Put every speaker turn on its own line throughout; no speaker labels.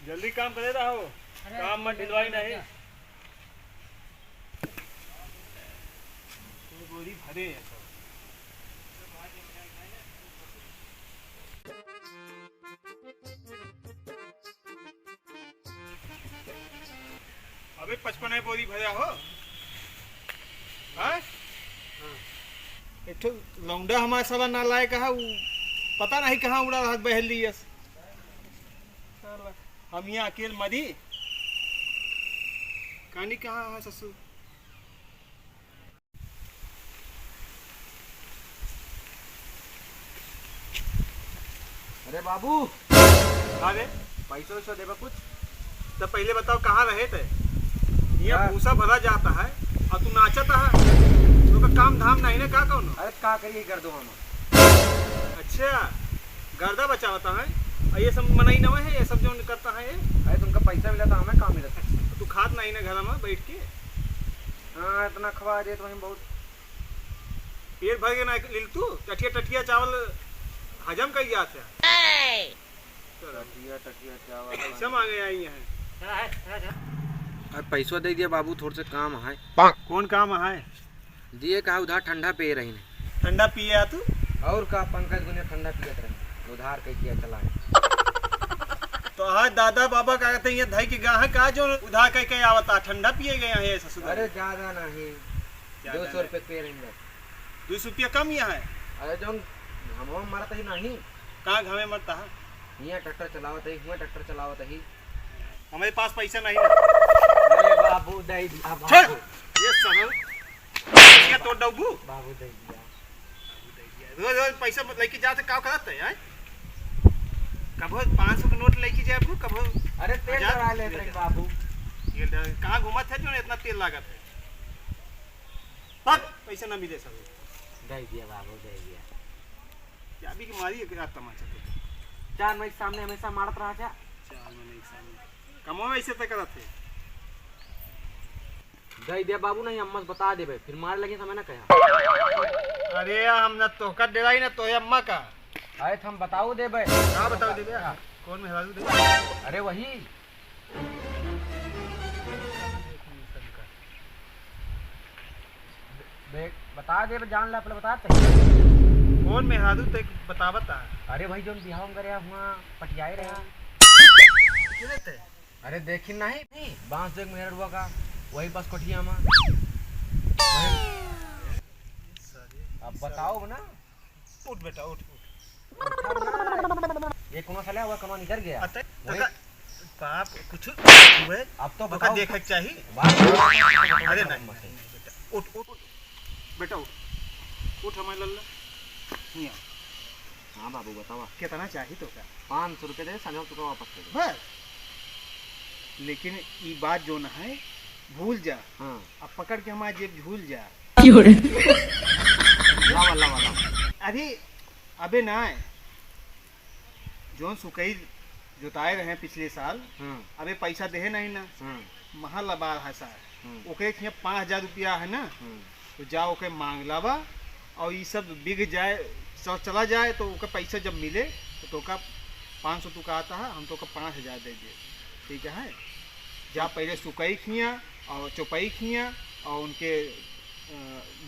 जल्दी काम करे रहो, काम मत ढिलवाई नहीं। बोरी भरे है सब। अबे 55 बोरी भरा हो। हाँ? एक तो लौंडा हमारे साला नालायक है, वो पता नहीं कहाँ उड़ा रहा बहल लिया। हम यहाँ अकेले मरी कहानी कहाँ है ससुर।
अरे बाबू,
अरे
पैसों वैसों देबा कुछ?
तो पहले बताओ कहाँ रहे थे। यहाँ भूसा भरा जाता है और तू नाचता है, तो का काम धाम नहीं ना का कौन।
अरे का करिए कर दो हम।
अच्छा गर्दा बचावता है और ये सब मनाई नवा है, ये सब जो करता है ये।
अरे तुमका पैसा मिला था, हमें काम मिला था।
तू खात नहीं ना घर में बैठ के।
हाँ इतना खवा दे तो हम बहुत
पेट भर के ना लिल तू टटिया टटिया चावल हजम कर जाते हैं।
टटिया चावल
पैसा मांगे आई हैं।
अरे पैसों दे दिया बाबू, थोड़े से काम है।
कौन काम है?
दिए कहा उधार ठंडा पिए रही ने।
ठंडा पिए आ तू?
और का पंकज गुने ठंडा पियत रहे, उधार कह किया चला है।
तो आज दादा बाबा का कहते हैं धई के गाह का जो उधार कह के आवता ठंडा पिए गए हैं ऐसा सुधार।
अरे ज्यादा नहीं, 200 रुपये पे रहेंगे।
200 रुपया कम यहाँ है।
अरे जो हम मरता ही नहीं,
कहाँ घामे मरता है।
यहाँ ट्रैक्टर चलावत है, हुआ ट्रैक्टर चलावत है।
हमारे पास पैसा नहीं है।
अरे बाबू दे दिया बाबू।
ये सहल ये तो डबू
बाबू दे दिया।
रोज रोज पैसा लेके जाते का करत है। कभो 500 का नोट लेके जाए कभो।
अरे तेल करा ले रे बाबू।
ये कहाँ घूमत है जो इतना तेल लागत है। तक पैसा ना मिले सब।
दे दिया बाबू, दे दिया।
क्या भी की मारी है तमाचा तो।
4 महीने सामने हमेशा मारत रहा जा।
4 महीने सामने कमो ऐसे तक करत है।
दे दिया बाबू, नहीं अम्मा से बता देबे, फिर मार लगे समय ना कहा।
अरे हम ना तो का डेराई ना तो अम्मा का।
अरे हम बताओ देबे।
कहाँ बताओ दे दे। कौन में हराजू दे।
अरे वही बता दे, जान ला पहले बताते।
कौन में हादू तक बतावता है।
अरे भाई जो बिहाव में करे हुआ पटियाए रहा। अरे देखी नहीं बांस देख मेरा रुआ का वही पास कोठिया में। अब बताओ ना।
उठ बेटा उठ।
ये कौन सा हुआ, कौन निकल गया।
बाप कुछ हुए
अब तो
बता देखे चाहिए। अरे नहीं उठ उठ बेटा उठ हमारे लल्ला।
हाँ बाबू बताओ
कितना चाहिए तो क्या।
500 रुपये दे, समय तो वापस कर दो
बस। लेकिन ये बात जो ना है भूल जा।
हाँ
अब पकड़ के हमारे जेब झूल जा।
लावा लावा लावा।
अरे अबे ना जोन सुकई जोताए रहे पिछले साल। अबे पैसा दे नहीं ना महल बार है सार ओके 5000 रुपया है ना। तो जाओ ओके मांग लावा और ये सब बिग जाए सब चला जाए तो ओका पैसा जब मिले तो का 500 तू का आता है, हम तो का 5000 दे दिए। ठीक है जा पहले सुकई खिया और चौपाई खिया और उनके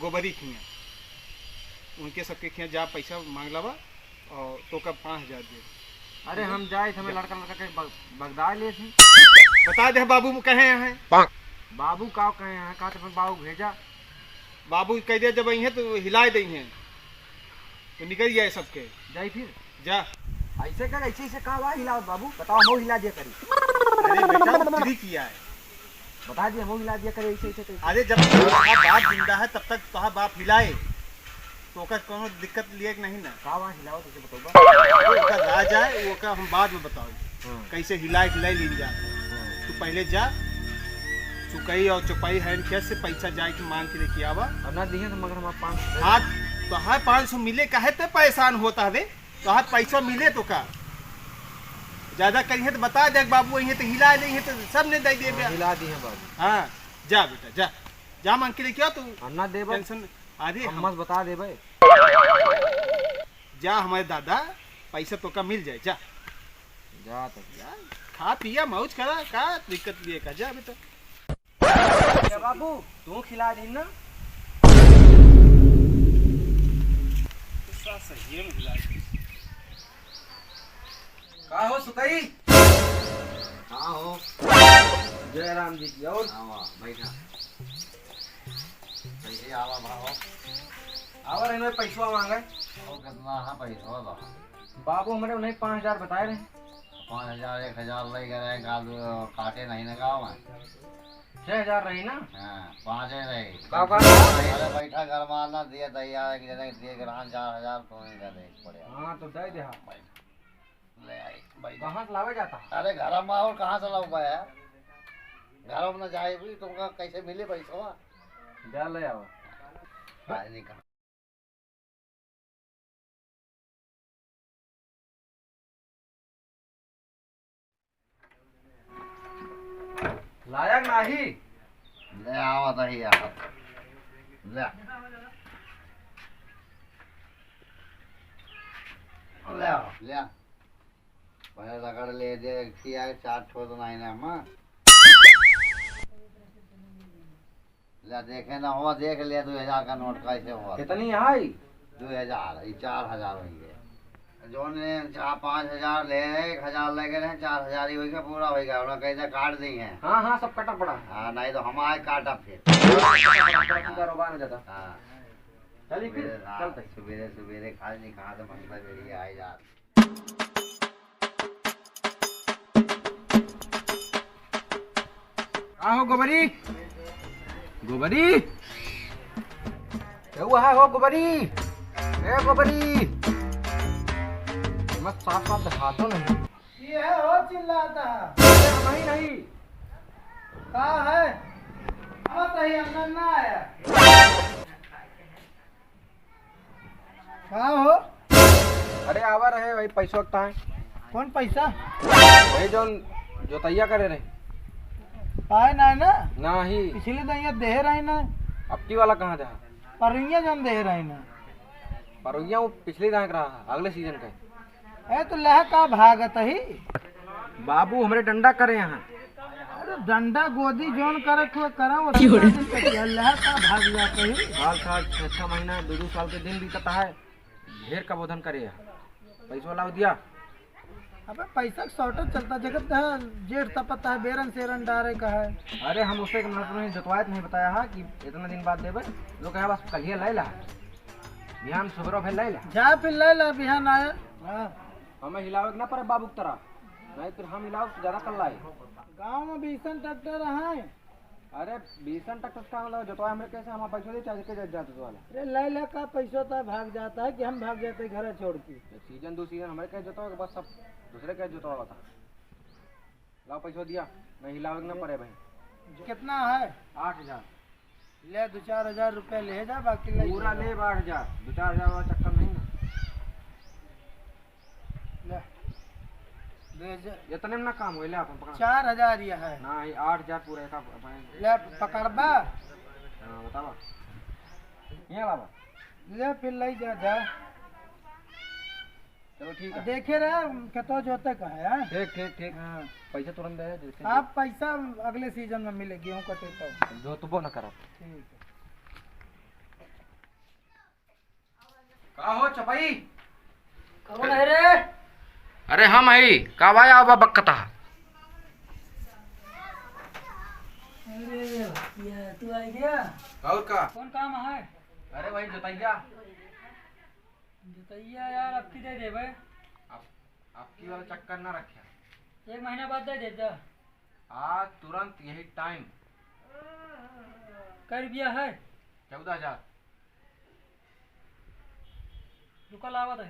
गोबरी खिया उनके सबके खिया जा पैसा मांग लावा और तो का 5000 दे।
अरे हम जाए हमें लड़का के बगदाद ले थी।
बता दे बाबू कहे हैं।
बाबू का कहे हैं कहा तो बाबू भेजा।
बाबू कह दिया जब आई है तो हिलाए दी हैं तो निकल गए सबके।
जाए फिर
जा
ऐसे कर ऐसे कहा हुआ हिलाओ बाबू, बताओ हम हिला दिया करी।
अरे बेटा फ्री किया है
बता दिया हम हिला दिया करे ऐसे।
अरे जब बाप जिंदा है तब तक तो बाप हिलाए तो ओका कोनो दिक्कत लिए नहीं ना।
का वहाँ हिलाओ तो बताओ
ओका राज है वो का हम बाद में बताओ कैसे हिलाए ली जा। तू पहले जा चुकई और चौपाई हैंड कैश से पैसा जाए कि मांग के लेके आवा।
और ना दिए तो मगर हम 500
हाथ तो हाँ 500 मिले कहे तो परेशान होता है तो हाथ पैसा मिले तो का ज्यादा करिए तो बता दे बाबू वही तो हिला नहीं है तो सब ने दे दिए।
हिला दी है बाबू।
हाँ जा बेटा जा जा मांग के लेके आ तू।
अन्ना देबे
टेंशन अरे
हम बता देबे।
जा हमारे दादा पैसा तो का मिल जाए जा
जा तो
खा पिया मौज करा, का दिक्कत भी है का जा बेटा।
क्या बाबू तू खिला दी ना?
सही में खिला
का हो सुकई? हाँ हो। जय राम जी की। और बैठा
पैसे आवा भाव
आवर इन्होंने पैसा मांगा है।
और कितना है पैसा दो?
बाबू हमारे उन्हें 5000 बताए रहे।
5000 1000 ले गए काटे नहीं ना गाँव में।
6000 रही ना?
हाँ 5 रहे।
का
अरे बैठा घर मारना दिए तैयार है कि जने दिए ग्रहण 4000 तो नहीं का देख पड़े।
हाँ तो दे दे। हाँ
ले आई भाई
कहाँ से लावे जाता?
अरे घर में और कहाँ से लाऊं है? घर में न जाए भी तुमका कैसे मिले पैसा?
जा ले आओ।
नहीं कहा
लायक नहीं।
ले आवा तो ही आवा ले ले आओ ले पहले रगड़ ले दे किया 4 ठो तो नहीं ना मां ले देखे ना हुआ देख ले 2000 का नोट कैसे हुआ?
कितनी आई?
2000 ये 4000 हो गए जो ने 5000 ले 1000 ले गए 4000 ही होगा पूरा होगा उन्होंने कैसे काट दी है।
हाँ हाँ सब कटा पड़ा।
हाँ नहीं तो हम आए काटा फिर
कारोबार में जाता।
हाँ
चलिए फिर चलते।
सवेरे सवेरे खा नहीं कहा तो मतलब मेरी आई जा
हो गोबरी गोबरी क्या हुआ है? हो गोबरी ए गोबरी मैं साफ साफ दिखा तो नहीं।
ये है हो चिल्लाता
नहीं नहीं
कहाँ है? अब सही अंदर ना आया। कहाँ हो?
अरे आवा रहे भाई पैसा वक्त है।
कौन पैसा?
वही जो तैयार करे रहे।
पाए ना ना
नहीं
पिछले तो यहाँ दे रहे ना
अपटी वाला कहाँ था?
पर जन दे रहे ना
पर वो पिछले दांक रहा है अगले सीजन का।
ए तो लह का भागत ही
बाबू हमारे डंडा करे यहाँ।
अरे डंडा गोदी जोन करे तो करा वो लह का भाग जाता ही।
साल साल 6 महीना 2 साल के दिन बीतता है ढेर का बोधन करे। पैसा लाओ दिया।
अबे पैसा शॉर्टेज चलता जगत है जेठ तपता है बेरन सेरन डारे का है।
अरे हम उससे नहीं जतवायत नहीं बताया है कि इतना दिन बाद देवे लोग कहा बस कल ले ला बिहान सुबह फिर ले ला
जा फिर ले ला बिहान आया। हाँ
हमें हिलावे ना पड़े बाबू की तरह नहीं फिर हम हिलाओ तो ज्यादा कल लाए।
गाँव में 20 ट्रैक्टर है।
अरे 20 ट्रैक्टर का मतलब जतवाए हमें कैसे हम पैसा दे चाहे के जाते तो वाला।
अरे ले ले का पैसा तो भाग जाता है कि हम भाग जाते घर छोड़ के।
सीजन 2 सीजन हमारे कैसे जतवा बस सब दूसरे कैसे जतवा था। लाओ पैसा दिया नहीं हिलावे ना पड़े भाई।
कितना है?
8000
ले 2-4 हजार रुपया ले जा बाकी ले
पूरा ले 8000 2-4 हजार वाला चक्कर नहीं ना।
ले जा
इतने में ना काम हो ले अपन पकड़
4000 ये है
ना 8000 पूरा था
ले पकड़बा।
हाँ बतावा यहाँ लावा
ले फिर ले जा जा।
चलो ठीक है
देखे रहे कतो जोते का है। हाँ?
ठीक ठीक ठीक
हाँ
पैसा तुरंत दे जैसे
आप पैसा अगले सीजन में मिले गेहूं कटे तो
जो तो ना करा।
ठीक है।
का हो चपाई?
कौन है रे?
अरे हम आई का भाई आवा बक्कता।
अरे ये तू आ गया?
और का?
कौन काम है?
अरे भाई जोतैया
जोतैया यार अब की दे दे भाई।
आपकी वाला चक्कर ना रखे
1 महीना बाद दे देता।
आज तुरंत यही टाइम।
कर दिया है
14000
रुका लावा दे।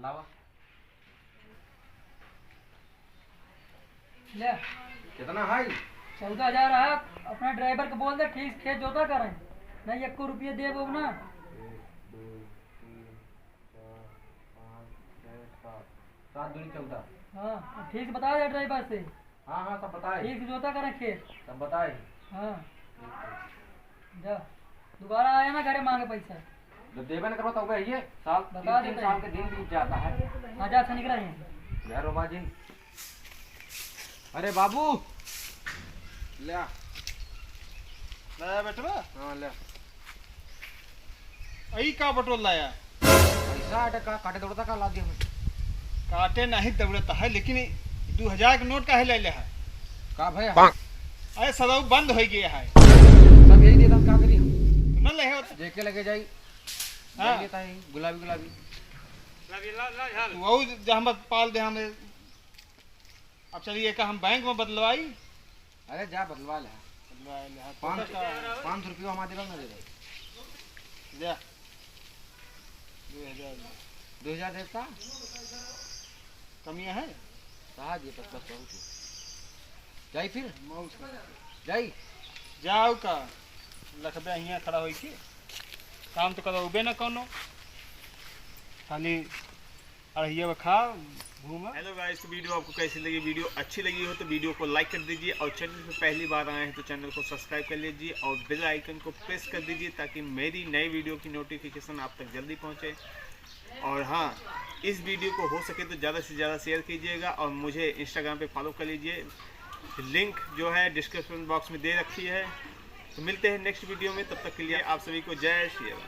लावा
ले
कितना है?
14000 है। अपना ड्राइवर को बोल दे ठीक खेत जोता करें नहीं 1 रुपया दे वो ना।
7 दूनी 14।
हाँ ठीक बता दे ड्राइवर से।
हाँ हाँ सब बताए
ठीक से जोता करें खेत।
सब बताए।
हाँ जा दोबारा आया ना घरे मांगे पैसा।
जो देवे न करो तो ये साल
बता
3
देते
साल के दिन बीत जाता है।
हाँ जा से निकला है।
ले रोबा जी। अरे बाबू ले आ।
लाया बेटवा
हाँ ले।
आई का बटोल लाया?
पैसा अटे का काटे दौड़ता का ला दिया मैं।
काटे नहीं दौड़ता है, लेकिन 2000 के नोट का है ले है।
का भाई
अरे सदाऊ बंद हो गया है।
सब यही देता क्या करी हम।
तो न ले होता।
जेके लगे जाई।
हाँ।
लेता है गुलाबी गुलाबी।
तो वो जो हम पाल दे हमें। अब चलिए का हम बैंक में बदलवाई।
अरे जा बदलवा ले। 500 रुपया हमारे ना दे दे।
जा 2000
2000 देता
कमियां है।
कहा दिए बस बस बहुत जाई फिर जाई।
जाओ का लखबे हियां खड़ा होई के काम तो कदा उबे ना कोनो, खाली अड़हिया खा घूमा। हेलो गाइस, तो वीडियो आपको कैसी लगी? वीडियो अच्छी लगी हो तो वीडियो को लाइक कर दीजिए, और चैनल पे पहली बार आए हैं तो चैनल को सब्सक्राइब कर लीजिए और बेल आइकन को प्रेस कर दीजिए ताकि मेरी नई वीडियो की नोटिफिकेशन आप तक जल्दी पहुंचे। और हाँ, इस वीडियो को हो सके तो ज़्यादा से ज़्यादा शेयर कीजिएगा और मुझे इंस्टाग्राम पे फॉलो कर लीजिए। लिंक जो है डिस्क्रिप्शन बॉक्स में दे रखी है। तो मिलते हैं नेक्स्ट वीडियो में, तब तक के लिए आप सभी को जय श्री राम।